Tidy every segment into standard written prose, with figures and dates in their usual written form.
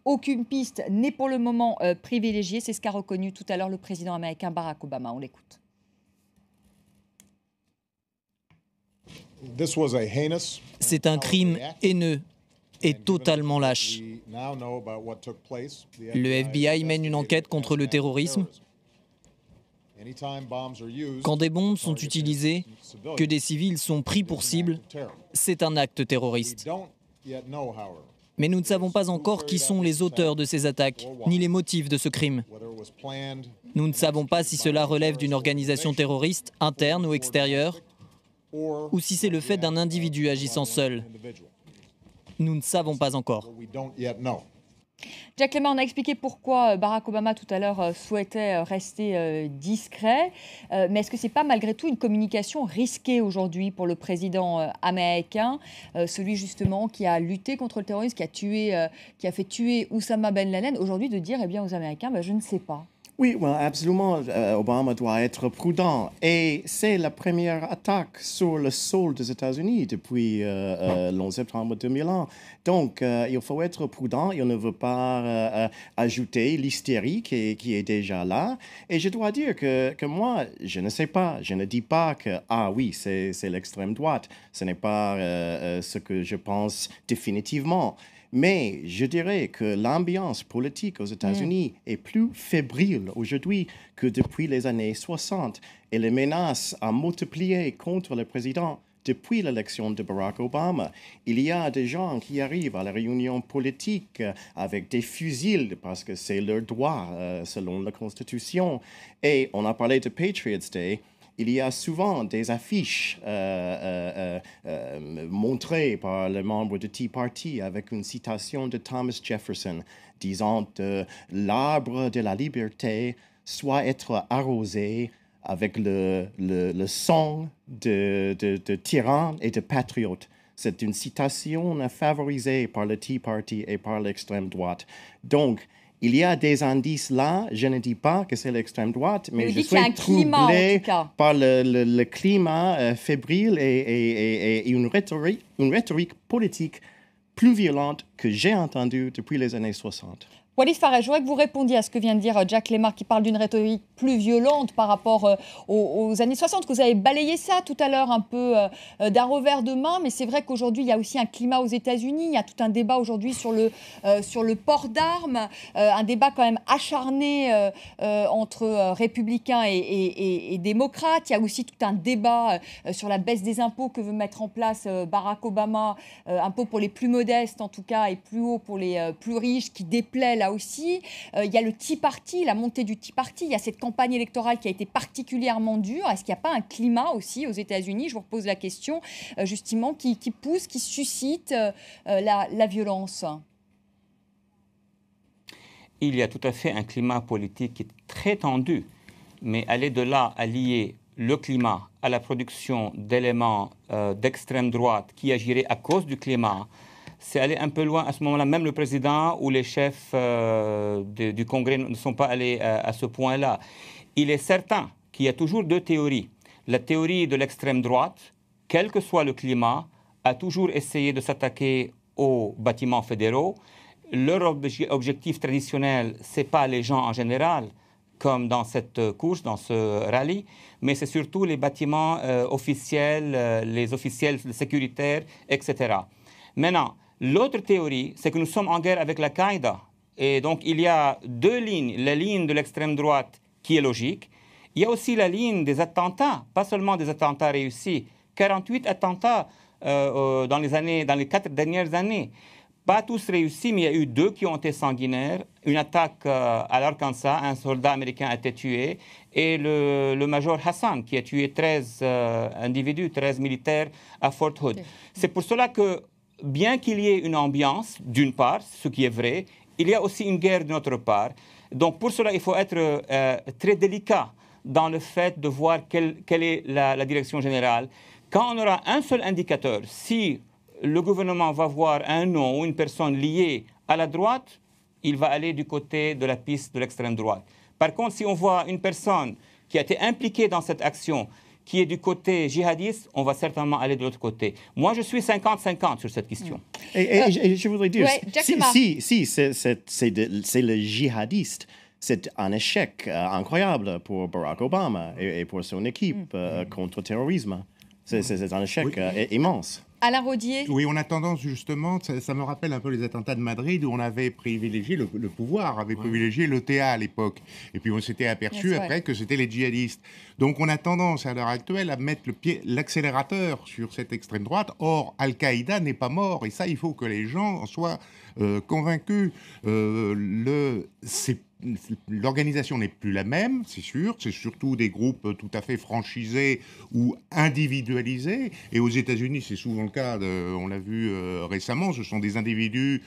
aucune piste n'est pour le moment privilégiée. C'est ce qu'a reconnu tout à l'heure le président américain Barack Obama. On l'écoute. C'est un crime haineux et totalement lâche. Le FBI mène une enquête contre le terrorisme. Quand des bombes sont utilisées, que des civils sont pris pour cible, c'est un acte terroriste. Mais nous ne savons pas encore qui sont les auteurs de ces attaques, ni les motifs de ce crime. Nous ne savons pas si cela relève d'une organisation terroriste, interne ou extérieure, ou si c'est le fait d'un individu agissant seul. Nous ne savons pas encore. Jack Lemer, on a expliqué pourquoi Barack Obama tout à l'heure souhaitait rester discret. Mais est-ce que ce n'est pas malgré tout une communication risquée aujourd'hui pour le président américain, celui justement qui a lutté contre le terrorisme, qui a fait tuer Oussama Ben Laden, aujourd'hui de dire aux Américains, je ne sais pas. Oui, absolument, Obama doit être prudent. Et c'est la première attaque sur le sol des États-Unis depuis le 11 septembre 2001. Donc, il faut être prudent. Il ne veut pas ajouter l'hystérie qui est déjà là. Et je dois dire que moi, je ne sais pas. Je ne dis pas que, oui, c'est l'extrême droite. Ce n'est pas ce que je pense définitivement. Mais je dirais que l'ambiance politique aux États-Unis est plus fébrile aujourd'hui que depuis les années 60. Et les menaces ont multiplié contre le président depuis l'élection de Barack Obama. Il y a des gens qui arrivent à la réunion politique avec des fusils parce que c'est leur droit selon la Constitution. Et on a parlé de Patriots Day. Il y a souvent des affiches montrées par les membres de Tea Party avec une citation de Thomas Jefferson disant l'arbre de la liberté soit être arrosé avec le sang de tyrans et de patriotes. C'est une citation favorisée par le Tea Party et par l'extrême droite. Donc, il y a des indices là, je ne dis pas que c'est l'extrême droite, mais je suis troublé par le climat fébrile et une rhétorique politique plus violente que j'ai entendue depuis les années 60. Walid Pharrell, je voudrais que vous répondiez à ce que vient de dire Jack Lemer, qui parle d'une rhétorique plus violente par rapport aux années 60, que vous avez balayé ça tout à l'heure un peu d'un revers de main, mais c'est vrai qu'aujourd'hui, il y a aussi un climat aux États-Unis, il y a tout un débat aujourd'hui sur le port d'armes, un débat quand même acharné entre républicains et démocrates. Il y a aussi tout un débat sur la baisse des impôts que veut mettre en place Barack Obama, impôts pour les plus modestes en tout cas, et plus haut pour les plus riches, qui déplaît là aussi. Il y a le Tea Party, la montée du Tea Party. Il y a cette campagne électorale qui a été particulièrement dure. Est-ce qu'il n'y a pas un climat aussi aux États-Unis, je vous repose la question, justement, qui pousse, qui suscite la violence? Il y a tout à fait un climat politique qui est très tendu. Mais aller de là à lier le climat à la production d'éléments d'extrême droite qui agiraient à cause du climat, c'est aller un peu loin à ce moment-là. Même le président ou les chefs du Congrès ne sont pas allés à ce point-là. Il est certain qu'il y a toujours deux théories. La théorie de l'extrême droite, quel que soit le climat, a toujours essayé de s'attaquer aux bâtiments fédéraux. Leur objectif traditionnel, ce n'est pas les gens en général, comme dans cette course, dans ce rallye, mais c'est surtout les bâtiments officiels, les officiels sécuritaires, etc. Maintenant, l'autre théorie, c'est que nous sommes en guerre avec l'Al-Qaïda. Et donc, il y a deux lignes. La ligne de l'extrême droite, qui est logique. Il y a aussi la ligne des attentats, pas seulement des attentats réussis. 48 attentats dans les 4 dernières années. Pas tous réussis, mais il y a eu 2 qui ont été sanguinaires. Une attaque à l'Arkansas, un soldat américain a été tué. Et le major Hassan, qui a tué 13 individus, 13 militaires à Fort Hood. C'est pour cela que, bien qu'il y ait une ambiance, d'une part, ce qui est vrai, il y a aussi une guerre de notre part. Donc pour cela, il faut être très délicat dans le fait de voir quelle est la direction générale. Quand on aura un seul indicateur, si le gouvernement va voir un nom ou une personne liée à la droite, il va aller du côté de la piste de l'extrême droite. Par contre, si on voit une personne qui a été impliquée dans cette action, qui est du côté djihadiste, on va certainement aller de l'autre côté. Moi, je suis 50-50 sur cette question. Et je voudrais dire, Ouais, si c'est le djihadiste, c'est un échec incroyable pour Barack Obama et pour son équipe contre le terrorisme. C'est un échec immense. Alain Rodier. Oui, on a tendance justement, ça me rappelle un peu les attentats de Madrid où on avait privilégié, le pouvoir avait privilégié l'ETA à l'époque. Et puis on s'était aperçu après que c'était les djihadistes. Donc on a tendance à l'heure actuelle à mettre l'accélérateur sur cette extrême droite. Or, Al-Qaïda n'est pas mort. Et ça, il faut que les gens en soient convaincus. L'organisation n'est plus la même, c'est sûr. C'est surtout des groupes tout à fait franchisés ou individualisés. Et aux États-Unis, c'est souvent le cas, on l'a vu récemment, ce sont des individus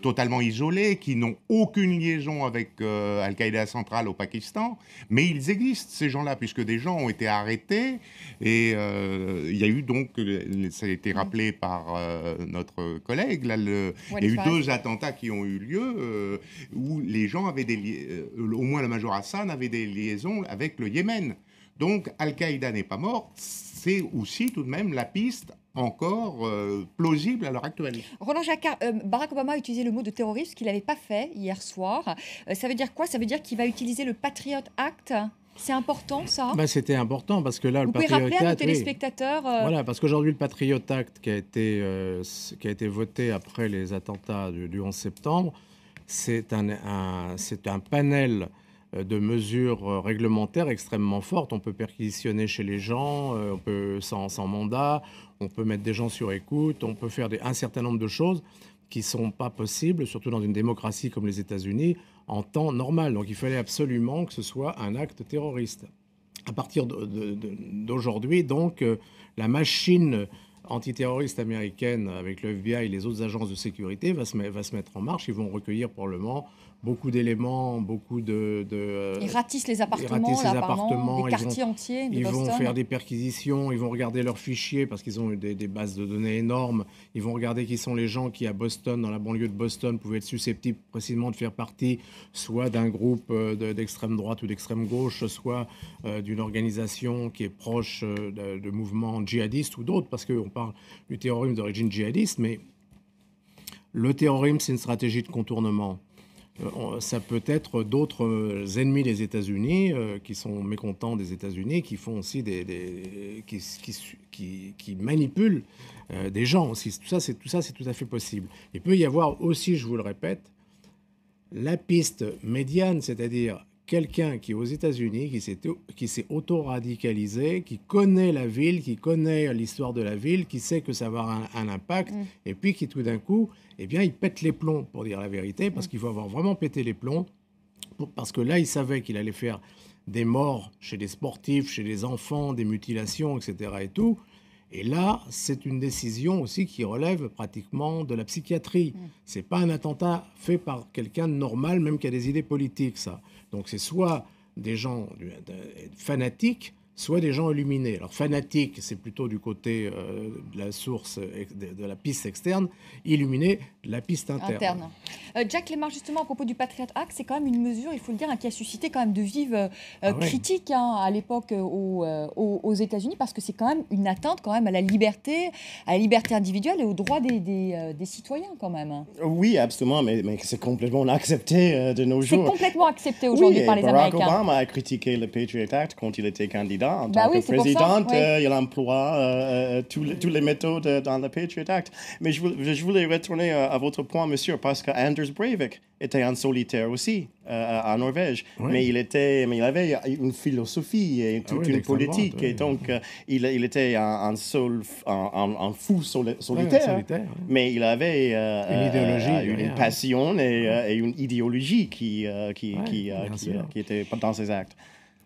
totalement isolés qui n'ont aucune liaison avec Al-Qaïda centrale au Pakistan. Mais ils existent, ces gens-là, puisque des gens ont été arrêtés. Et il y a eu donc, ça a été rappelé par notre collègue, là, il y a eu 2 attentats qui ont eu lieu où les gens avaient au moins le major Hassan avait des liaisons avec le Yémen. Donc Al-Qaïda n'est pas mort, c'est aussi tout de même la piste encore plausible à l'heure actuelle. Roland Jacquard, Barack Obama a utilisé le mot de terrorisme qu'il n'avait pas fait hier soir. Ça veut dire quoi? Ça veut dire qu'il va utiliser le Patriot Act? C'est important, ça? C'était important parce que là, Vous pouvez rappeler à nos téléspectateurs Voilà, parce qu'aujourd'hui, le Patriot Act qui a été voté après les attentats du 11 septembre, c'est un panel de mesures réglementaires extrêmement fortes. On peut perquisitionner chez les gens, on peut sans mandat, on peut mettre des gens sur écoute, on peut faire un certain nombre de choses qui ne sont pas possibles, surtout dans une démocratie comme les États-Unis, en temps normal. Donc il fallait absolument que ce soit un acte terroriste. À partir d'aujourd'hui, donc, la machine antiterroriste américaine avec le FBI et les autres agences de sécurité va se mettre en marche. Ils vont recueillir probablement beaucoup d'éléments, beaucoup ils ratissent les appartements, des quartiers entiers de Boston. Ils vont faire des perquisitions, ils vont regarder leurs fichiers parce qu'ils ont des bases de données énormes. Ils vont regarder qui sont les gens qui, à Boston, dans la banlieue de Boston, pouvaient être susceptibles précisément de faire partie soit d'un groupe d'extrême droite ou d'extrême gauche, soit d'une organisation qui est proche de mouvements djihadistes ou d'autres, parce qu'on parle du terrorisme d'origine djihadiste, mais le terrorisme, c'est une stratégie de contournement. Ça peut être d'autres ennemis des États-Unis qui sont mécontents des États-Unis, qui font aussi qui manipulent des gens aussi. Tout ça, c'est tout à fait possible. Il peut y avoir aussi, je vous le répète, la piste médiane, c'est-à-dire quelqu'un qui est aux États-Unis, qui s'est auto-radicalisé, qui connaît la ville, qui connaît l'histoire de la ville, qui sait que ça va avoir un impact, et puis qui tout d'un coup, eh bien, il pète les plombs, pour dire la vérité, parce qu'il faut avoir vraiment pété les plombs, parce que là, il savait qu'il allait faire des morts chez des sportifs, chez des enfants, des mutilations, etc. et tout. Et là, c'est une décision aussi qui relève pratiquement de la psychiatrie. C'est pas un attentat fait par quelqu'un de normal, même qui a des idées politiques, ça. Donc c'est soit des gens fanatiques, soit des gens illuminés. Alors fanatique, c'est plutôt du côté de la source, de la piste externe, illuminé, la piste interne. Jack Lemar, justement, à propos du Patriot Act, c'est quand même une mesure, il faut le dire, qui a suscité quand même de vives critiques à l'époque aux États-Unis, parce que c'est quand même une atteinte quand même à la liberté individuelle et aux droits des citoyens quand même. Oui, absolument, mais c'est complètement accepté de nos jours. C'est complètement accepté aujourd'hui par les Américains. Barack Obama a critiqué le Patriot Act quand il était candidat. En tant que président, il emploie toutes les méthodes dans le Patriot Act. Mais je voulais retourner à votre point, monsieur, parce que Anders Breivik était un solitaire aussi en Norvège. Oui. Mais il avait une philosophie et toute une politique. Droite, et donc, il était un fou solitaire. Mais il avait une idéologie, une passion et une idéologie qui était dans ses actes.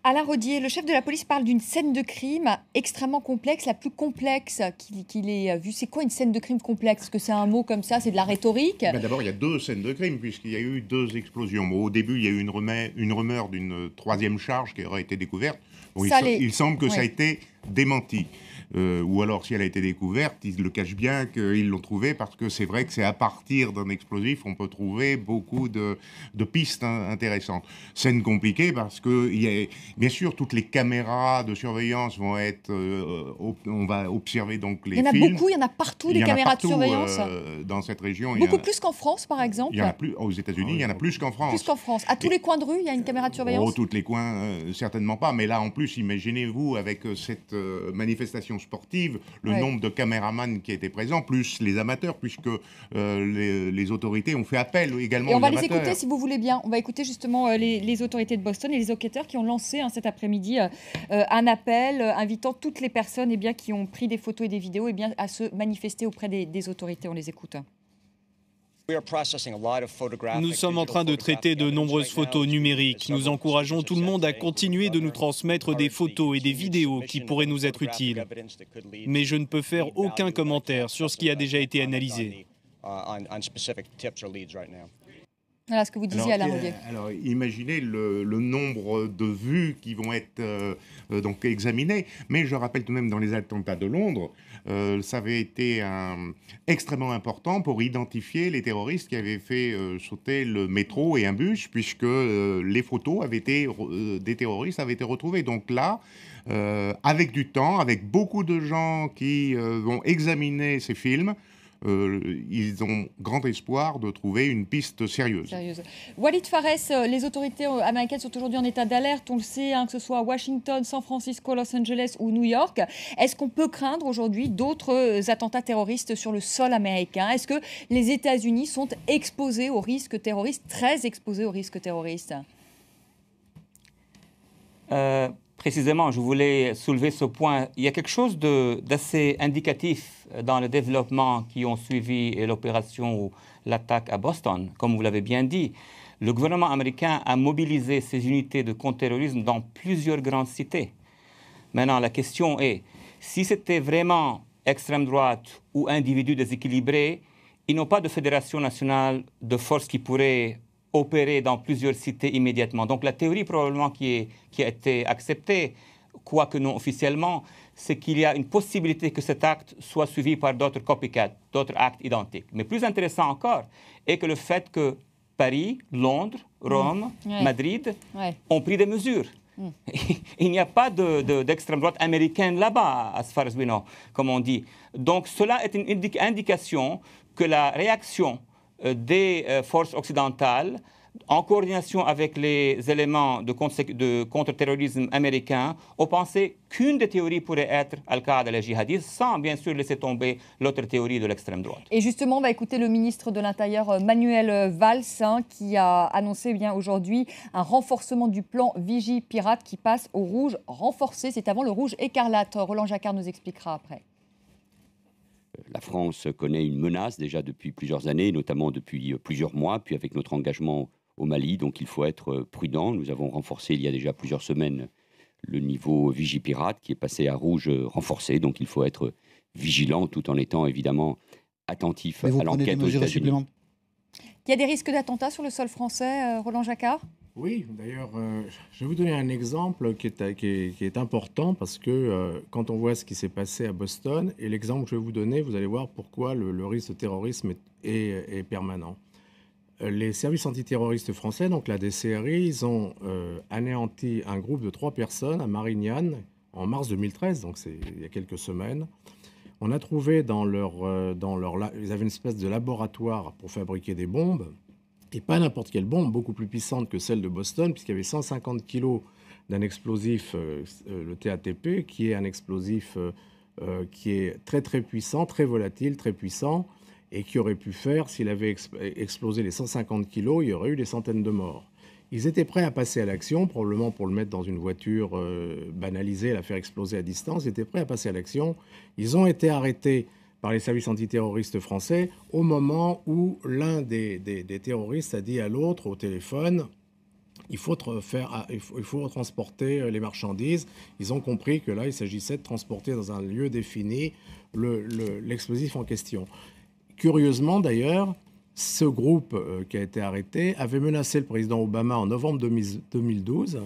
Alain Rodier, le chef de la police parle d'une scène de crime extrêmement complexe, la plus complexe qu'il ait vue. C'est quoi une scène de crime complexe? Est-ce que c'est un mot comme ça? C'est de la rhétorique? D'abord, il y a 2 scènes de crime, puisqu'il y a eu 2 explosions. Au début, il y a eu une rumeur d'une 3e charge qui aurait été découverte. Il semble que ça a été démenti. ou alors si elle a été découverte, ils le cachent bien qu'ils l'ont trouvée, parce que c'est vrai que c'est à partir d'un explosif on peut trouver beaucoup de pistes intéressantes. Scène compliquée parce que bien sûr toutes les caméras de surveillance vont être, on va observer donc les films. Il y en a beaucoup, il y en a partout des caméras de surveillance. Dans cette région. Beaucoup plus qu'en France par exemple. Il y en a plus aux États-Unis, il y en a plus qu'en France. Plus qu'en France. À tous les coins de rue, il y a une caméra de surveillance. Tous les coins, certainement pas. Mais là, en plus, imaginez-vous, avec cette manifestation sportive, le nombre de caméramans qui étaient présents, plus les amateurs, puisque les autorités ont fait appel également aux amateurs. Et on va les écouter, si vous voulez bien. On va écouter justement les autorités de Boston et les enquêteurs qui ont lancé cet après-midi un appel invitant toutes les personnes qui ont pris des photos et des vidéos à se manifester auprès des autorités. On les écoute. Nous sommes en train de traiter de nombreuses photos numériques. Nous encourageons tout le monde à continuer de nous transmettre des photos et des vidéos qui pourraient nous être utiles. Mais je ne peux faire aucun commentaire sur ce qui a déjà été analysé. Voilà ce que vous disiez, Alain Roguet. Alors, imaginez le nombre de vues qui vont être donc examinées. Mais je rappelle tout de même, dans les attentats de Londres, ça avait été extrêmement important pour identifier les terroristes qui avaient fait sauter le métro et un bus, puisque les photos des terroristes avaient été retrouvées. Donc là, avec du temps, avec beaucoup de gens qui vont examiner ces films, ils ont grand espoir de trouver une piste sérieuse. Walid Phares, les autorités américaines sont aujourd'hui en état d'alerte, on le sait, que ce soit à Washington, San Francisco, Los Angeles ou New York. Est-ce qu'on peut craindre aujourd'hui d'autres attentats terroristes sur le sol américain? Est-ce que les États-Unis sont exposés aux risques terroristes, très exposés aux risques terroristes? Précisément, je voulais soulever ce point. Il y a quelque chose d'assez indicatif dans le développement qui ont suivi l'opération ou l'attaque à Boston. Comme vous l'avez bien dit, le gouvernement américain a mobilisé ses unités de contre-terrorisme dans plusieurs grandes cités. Maintenant, la question est, si c'était vraiment extrême droite ou individus déséquilibrés, ils n'ont pas de fédération nationale de forces qui pourrait opérer dans plusieurs cités immédiatement. Donc la théorie probablement qui a été acceptée, quoique non officiellement, c'est qu'il y a une possibilité que cet acte soit suivi par d'autres copycats, d'autres actes identiques. Mais plus intéressant encore est que le fait que Paris, Londres, Rome, Madrid ont pris des mesures. Il n'y a pas d'extrême droite américaine là-bas, as far as we know, comme on dit. Donc cela est une indication que la réaction des forces occidentales, en coordination avec les éléments de contre-terrorisme américains, ont pensé qu'une des théories pourrait être Al-Qaïda et les djihadistes, sans bien sûr laisser tomber l'autre théorie de l'extrême droite. Et justement, on va écouter le ministre de l'Intérieur, Manuel Valls, qui a annoncé aujourd'hui un renforcement du plan Vigipirate qui passe au rouge renforcé. C'est avant le rouge écarlate. Roland Jacquard nous expliquera après. La France connaît une menace déjà depuis plusieurs années, notamment depuis plusieurs mois, puis avec notre engagement au Mali, donc il faut être prudent. Nous avons renforcé il y a déjà plusieurs semaines le niveau Vigipirate qui est passé à rouge renforcé, donc il faut être vigilant tout en étant évidemment attentif à l'enquête aux États-Unis. Il y a des risques d'attentats sur le sol français, Roland Jacquard ? Oui, d'ailleurs, je vais vous donner un exemple qui est important parce que quand on voit ce qui s'est passé à Boston, et l'exemple que je vais vous donner, vous allez voir pourquoi le risque de terrorisme est permanent. Les services antiterroristes français, donc la DCRI, ils ont anéanti un groupe de 3 personnes à Marignane en mars 2013, donc c'est il y a quelques semaines. On a trouvé ils avaient une espèce de laboratoire pour fabriquer des bombes. Et pas n'importe quelle bombe, beaucoup plus puissante que celle de Boston, puisqu'il y avait 150 kilos d'un explosif, le TATP, qui est un explosif qui est très très puissant, très volatile, très puissant, et qui aurait pu faire, s'il avait explosé les 150 kilos, il y aurait eu des centaines de morts. Ils étaient prêts à passer à l'action, probablement pour le mettre dans une voiture banalisée, la faire exploser à distance. Ils étaient prêts à passer à l'action. Ils ont été arrêtés par les services antiterroristes français au moment où l'un des terroristes a dit à l'autre au téléphone il faut transporter les marchandises. Ils ont compris que là, il s'agissait de transporter dans un lieu défini l'explosif en question. Curieusement d'ailleurs, ce groupe qui a été arrêté avait menacé le président Obama en novembre 2012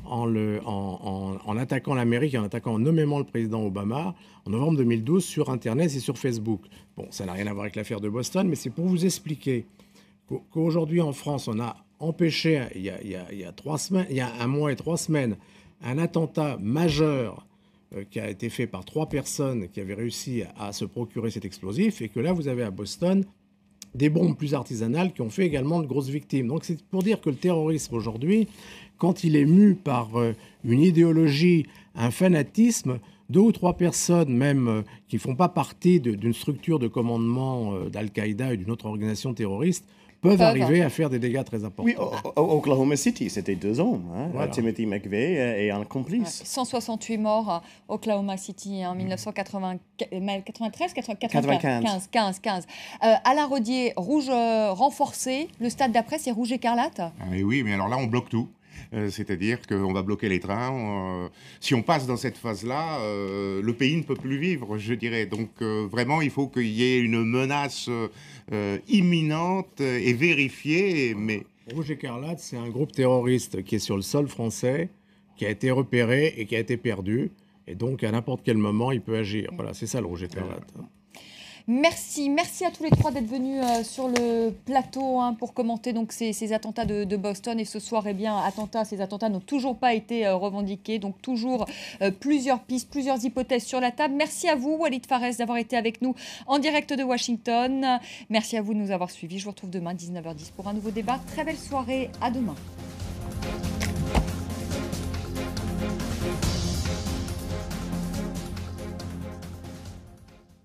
en attaquant l'Amérique, en attaquant nommément le président Obama en novembre 2012 sur Internet et sur Facebook. Bon, ça n'a rien à voir avec l'affaire de Boston, mais c'est pour vous expliquer qu'aujourd'hui en France, on a empêché, il y a 3 semaines, il y a 1 mois et 3 semaines, un attentat majeur qui a été fait par 3 personnes qui avaient réussi à se procurer cet explosif, et que là, vous avez à Boston des bombes plus artisanales qui ont fait également de grosses victimes. Donc c'est pour dire que le terrorisme aujourd'hui, quand il est mu par une idéologie, un fanatisme, 2 ou 3 personnes même qui ne font pas partie d'une structure de commandement d'Al-Qaïda et d'une autre organisation terroriste peuvent arriver à faire des dégâts très importants. Oui, Oklahoma City, c'était 2 ans. Hein, voilà. Timothy McVeigh et un complice. 168 morts à Oklahoma City en 1993, 95. Alain Rodier, rouge renforcé. Le stade d'après, c'est rouge écarlate. Oui, mais alors là, on bloque tout. C'est-à-dire qu'on va bloquer les trains. Si on passe dans cette phase-là, le pays ne peut plus vivre, je dirais. Donc vraiment, il faut qu'il y ait une menace imminente et vérifiée. Mais... Rouge Écarlate, c'est un groupe terroriste qui est sur le sol français, qui a été repéré et qui a été perdu. Et donc, à n'importe quel moment, il peut agir. Voilà, c'est ça le Rouge Écarlate. Merci à tous les 3 d'être venus sur le plateau pour commenter donc ces attentats de Boston. Et ce soir, ces attentats n'ont toujours pas été revendiqués. Donc toujours plusieurs pistes, plusieurs hypothèses sur la table. Merci à vous, Walid Pharez, d'avoir été avec nous en direct de Washington. Merci à vous de nous avoir suivis. Je vous retrouve demain 19h10 pour un nouveau débat. Très belle soirée, à demain.